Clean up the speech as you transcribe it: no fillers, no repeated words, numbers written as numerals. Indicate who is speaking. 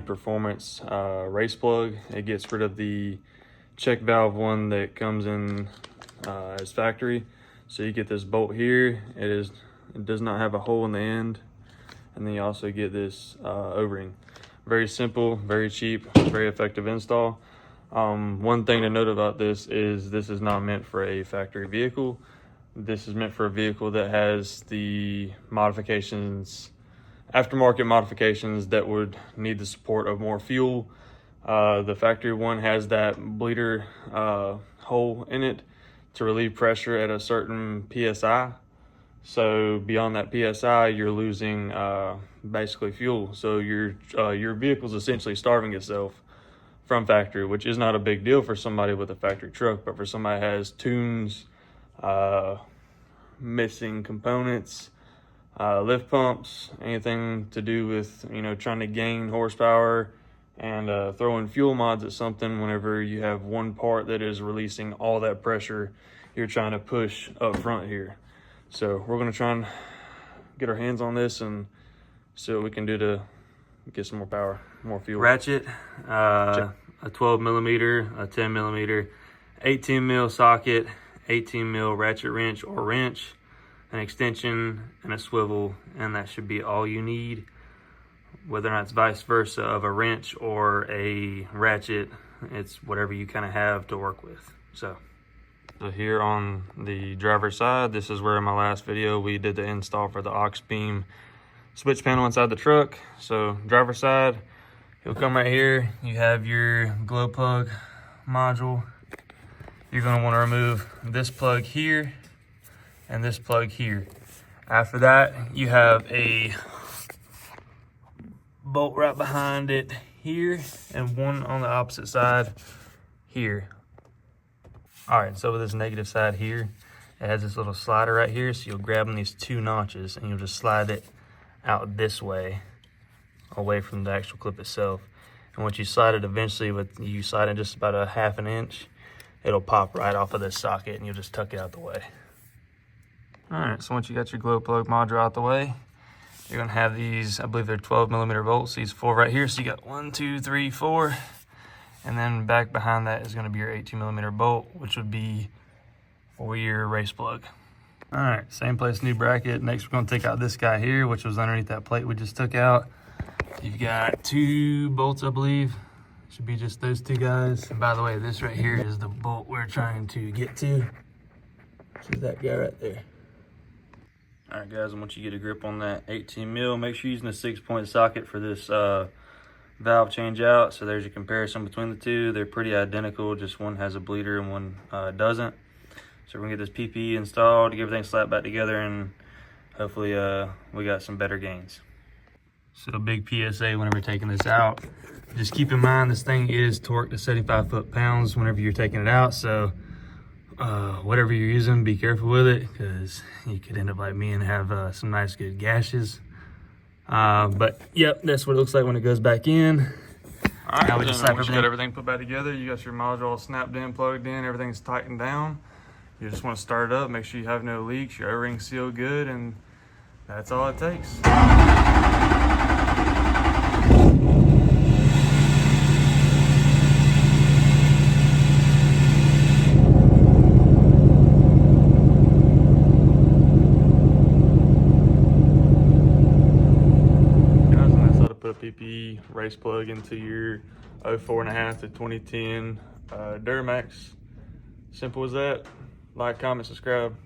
Speaker 1: performance race plug. It gets rid of the check valve one that comes in as factory. So you get this bolt here. It does not have a hole in the end, and then you also get this O-ring. Very simple, very cheap, very effective install. One thing to note about this is not meant for a factory vehicle. This is meant for a vehicle that has the modifications, aftermarket modifications that would need the support of more fuel. The factory one has that bleeder hole in it to relieve pressure at a certain PSI. So beyond that PSI, you're losing basically fuel. So your vehicle's essentially starving itself from factory, which is not a big deal for somebody with a factory truck, but for somebody that has tunes, missing components, lift pumps, anything to do with, you know, trying to gain horsepower and throwing fuel mods at something, whenever you have one part that is releasing all that pressure you're trying to push up front here. So we're gonna try and get our hands on this and see what we can do to get some more power, more fuel. Ratchet, a 12 millimeter, a 10 millimeter, 18 mil socket, 18 mil ratchet wrench or wrench, an extension, and a swivel, and that should be all you need. Whether or not it's vice versa of a wrench or a ratchet, it's whatever you kind of have to work with. So here on the driver's side, this is where in my last video we did the install for the aux beam switch panel inside the truck. So driver's side, you'll come right here, you have your glow plug module. You're going to want to remove this plug here and this plug here. After that, you have a bolt right behind it here and one on the opposite side here. All right, so with this negative side here, it has this little slider right here. So you'll grab on these two notches and you'll just slide it out this way, away from the actual clip itself. And once you slide it, eventually you slide it just about a ½ an inch, it'll pop right off of this socket and you'll just tuck it out the way. All right, so once you got your glow plug module out the way, you're gonna have these, I believe they're 12 millimeter bolts, these 4 right here. So you got 1, 2, 3, 4. And then back behind that is gonna be your 18 millimeter bolt, which would be for your race plug. All right, same place, new bracket. Next, we're gonna take out this guy here, which was underneath that plate we just took out. You've got 2 bolts, I believe. Should be just those 2 guys. And by the way, this right here is the bolt we're trying to get to. This is that guy right there. All right, guys, and once you get a grip on that 18 mil, make sure you're using a 6-point socket for this valve change out. So there's a comparison between the two. They're pretty identical, just one has a bleeder and one doesn't. So we're gonna get this PPE installed, get everything slapped back together, and hopefully we got some better gains. So a big PSA whenever taking this out, just keep in mind this thing is torqued to 75 foot-pounds whenever you're taking it out. So whatever you're using, be careful with it, because you could end up like me and have some nice good gashes. But yep, that's what it looks like when it goes back in. All right, now we just slap everything. Got everything put back together. You got your module all snapped in, plugged in, everything's tightened down. You just want to start it up, make sure you have no leaks, your O-ring's sealed good, and that's all it takes. PPE race plug into your 04.5 to 2010 Duramax. Simple as that. Like, comment, subscribe.